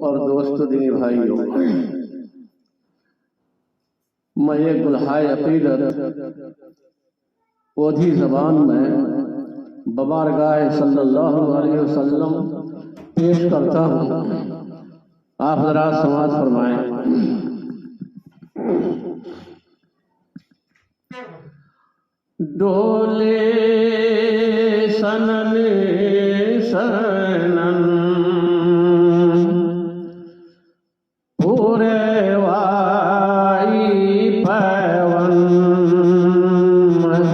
اور دوست دینی بھائیوں، میں یہ گلہائے عقیدت اودھی زبان میں ببارگاہ صلی اللہ علیہ وسلم پیش کرتا ہوں، آپ حضرات سماعت فرمائیں۔ ڈولے سنن سنن پورے وائی پیون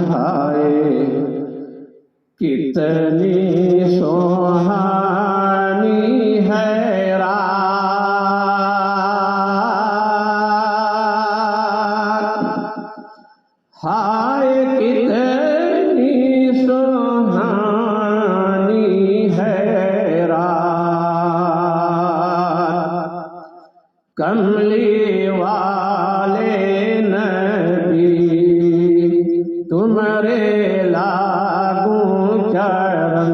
ہائے کتنی سوہانی ہے رات، ہائے کتنی سوہانی ہے رات، کملی والے نبی تمہارے لاگوں چرن،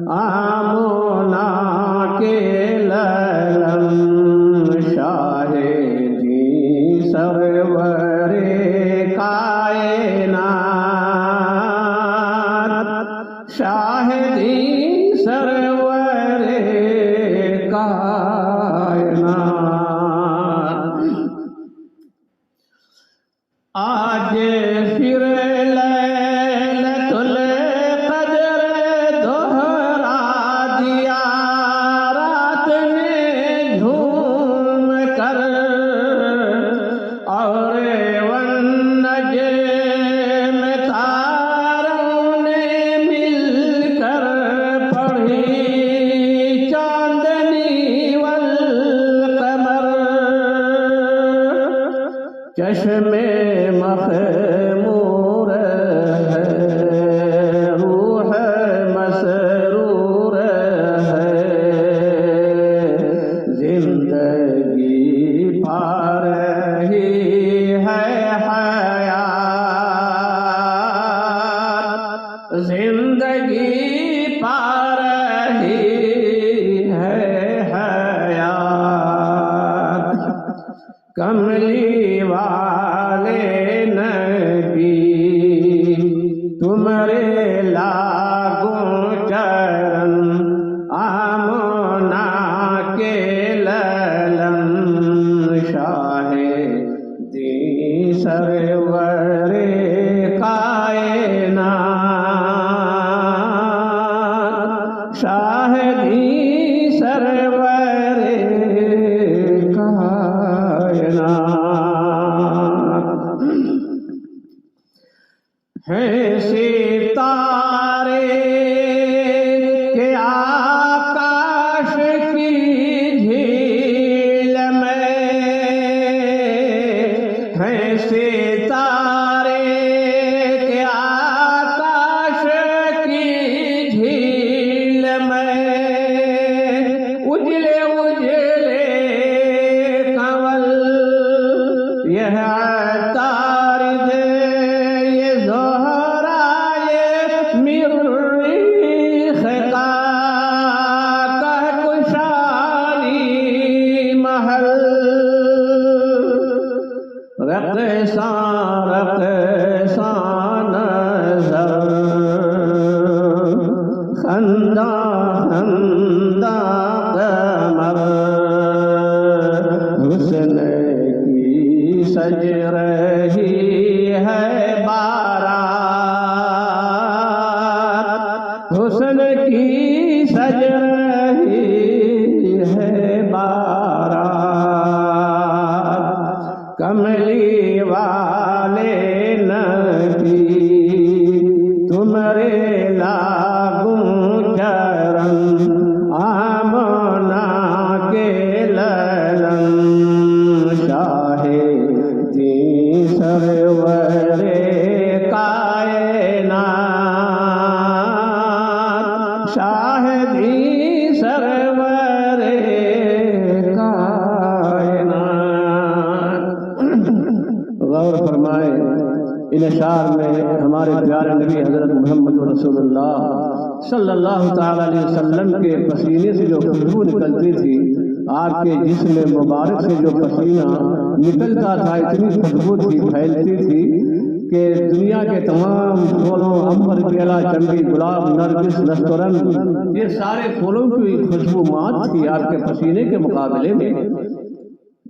آمونا کے للن شاہ دی سرور کائنات، شاہ دی سرور کائنات۔ آج پھر لیلۃ القدر دہرا دیا، رات نے جھوم کر اور والنجم تاروں نے مل کر پڑھی چاندنی والقمر، چشمے مخمور ہے روح مسرور ہے، زندگی پا رہی ہے حیات، زندگی پا رہی ہے حیات، کملی والے نبی تمہارے لاگوں چرن، آمونا کے للن شاہ دی سرور کائنات، شاہ دی سرور کائنات۔ ہیں ستارے کے آکاش کی جھیل میں، ہیں ستارے کے آکاش کی جھیل میں، اجلے اجلے کنول یہ عطارد یہ زہرا یہ مریخ کا کہکشانی محل، رقصاں رقصاں نظر، خنداں خنداں قمر، حسن کی سج رہی ہے بارات، حسن کی سج رہی ہے بارات، کملی والے نبی تمہارے لاگوں چرن، آمونا کے للن شاہ دی سرور کائنات، شاہ دی سرور کائنات۔ غور فرمائے ان اشعار میں ہمارے پیارے نبی حضرت محمد رسول اللہ صلی اللہ تعالی علیہ وسلم کے پسینے سے جو خوشبو نکلتی تھی، آپ کے جسم مبارک سے جو پسینہ نکلتا تھا، اتنی خوشبو تھی، پھیلتی تھی کہ دنیا کے تمام پھولوں، عنبر، بیلا، چنبی، گلاب، نرگس، نسترن، یہ سارے پھولوں کی خوشبو مات تھی آپ کے پسینے کے مقابلے میں۔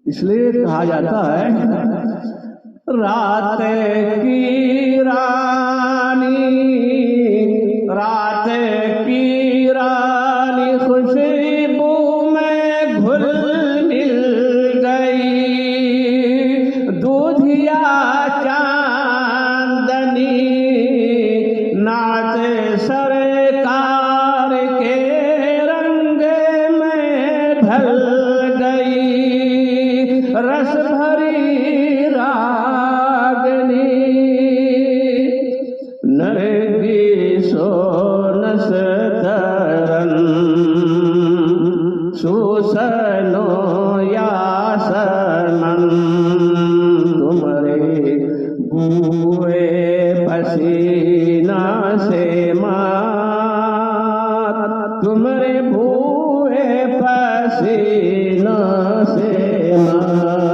اس لیے کہا جاتا ہے رات کی رانی، رات کی رانی خوشبو میں گھل مل گئی، دودھیا چاندنی نعت سرکار کے رنگ میں ڈھل گئی، رس بھری راگنی نرگس و نسترن، سوسن و یاسمن، تمہارے بوئے پسینہ سے مات، تمہارے بوئے پسینہ سے مات،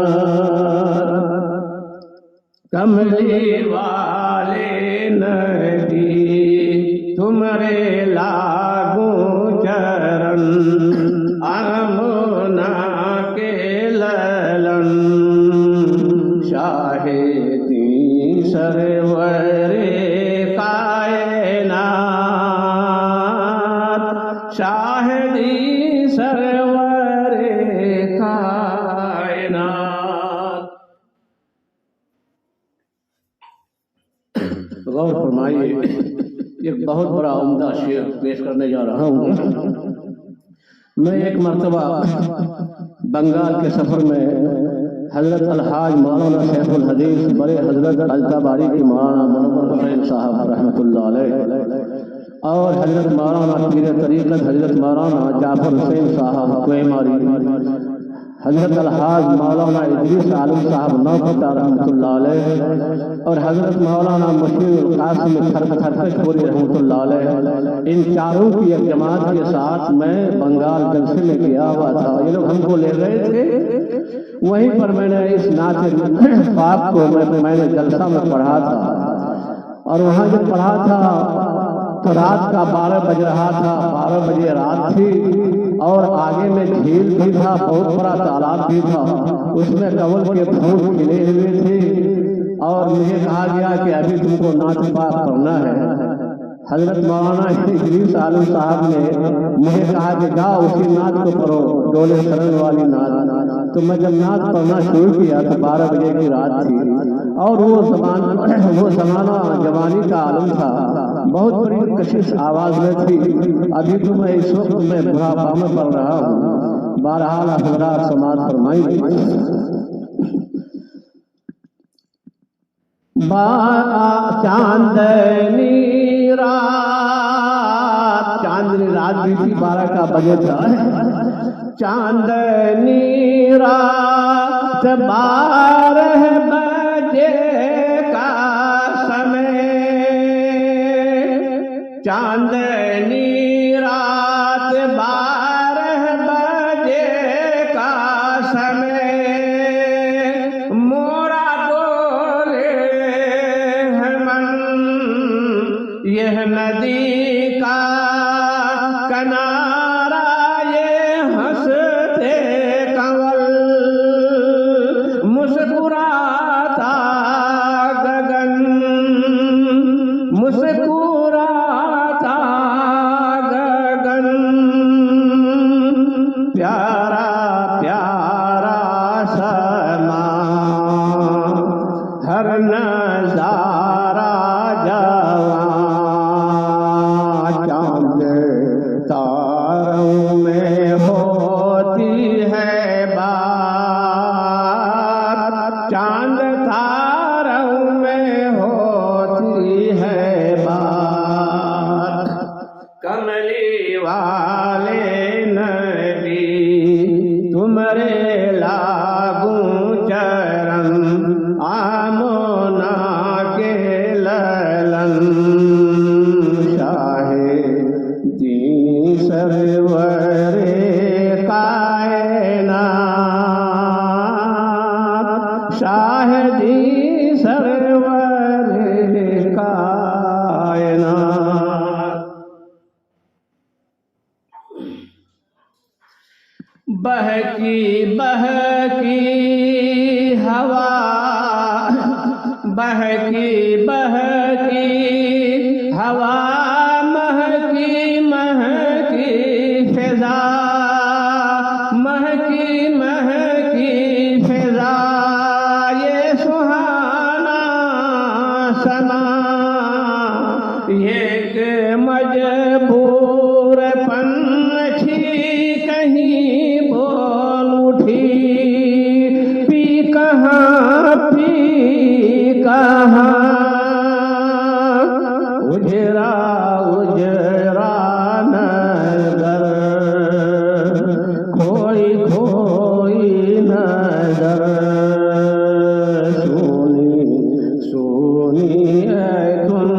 کملی والے نبی تمہارے لاگوں چرن، آمنہ کے للن، شاہدی سرور کائنات، شاہدی سرور کائنات۔ غور فرمائیے، ایک بہت بڑا عمدہ شعر پیش کرنے جا رہا ہوں۔ میں ایک مرتبہ بنگال کے سفر میں حضرت الحاج مولانا شیخ الحدیث بڑے حضرت التباری کے مولانا منور حسین صاحب رحمۃ اللہ علیہ اور حضرت مولانا پیر طریقت حضرت مولانا جعفر حسین صاحب کوئیماری، حضرت الحاج مولانا ادریس عالم صاحب نوخطہ رحمۃ اللہ علیہ اور حضرت مولانا مشیر قاسم خرکش پوری رحمۃ اللہ علیہ، ان چاروں کی ایک جماعت کے ساتھ میں بنگال جلسے میں گیا ہوا تھا۔ یہ لوگ ہم کو لے گئے تھے، وہیں پر میں نے اس نعت پاک کو میں نے جلسہ میں پڑھا تھا، اور وہاں جب پڑھا تھا تو رات کا 12 بج رہا تھا، 12 بجے رات تھی، اور آگے میں جھیل بھی تھا، بہت بڑا تالاب بھی تھا، اس میں کنول کے پھول کھلے ہوئے تھے، اور مجھے کہا گیا کہ ابھی تم کو نعت پاک پڑھنا ہے۔ حضرت مولانا ادریس عالم صاحب نے مجھے کہا کہ جاؤ اسی نعت کو پڑھو، ڈولے سرن والی نعت۔ تو میں جب نعت پڑھنا شروع کیا تو 12 بجے کی رات تھی، اور وہ زمانہ جوانی کا عالم تھا، بہت بڑی کشش آواز میں تھی۔ ابھی تو میں اس وقت میں بڑھاپا میں پڑھ رہا ہوں، بہرحال حضرات سماعت فرمائیں۔ چاندنی رات، چاندنی رات بھی تھی، 12 کا بجے تھا، چاندنی رات 12 بجے کا سمے، چاندنی رات 12 بجے کا سمے، مورا ڈولے ہے من، یہ ندی کا کنارہ، یہ ہنستے کنول، مسکراتا گگن، مسکراتا گگن، پیارا پیارا سما، ہر نظارہ جوان، چاند تاروں میں ہوتی ہے بات، چاند تاروں میں ہوتی ہے بات، کملی والے نبی تمہارے لاگوں چرن، آمنہ کے للن، کائنات شاہدی سرور کائنات بہکی بہکی ہوا بہکی بہکی ہوا مہکی مہکی فضا مہکی مہکی فضا یہ سہانا سما ایک مجبور پنچھی کہیں بول اٹھی پی کہاں اجرا اجرا نظر کھوئی کھوئی نظر سونی سونی ہے تم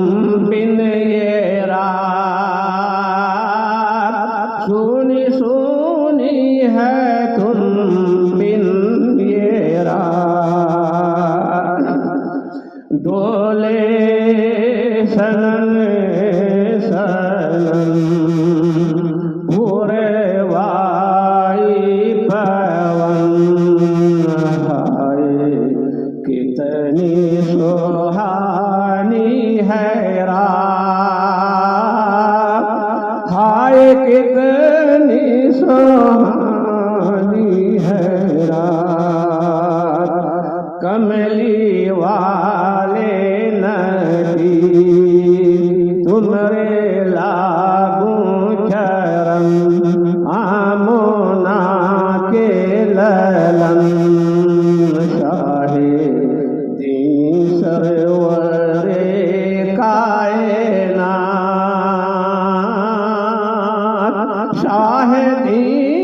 بن یہ رات سونی سونی ہے تم بن یہ رات ڈولے سنن سنن پورے وائی پون ہائے کتنی سہانی ہے رات ہائے کتنی سہانی ہے رات کملی والے ندی تمہارے لاگوں چرم آمونا کے للن شاہدی سرور کائنات شاہدی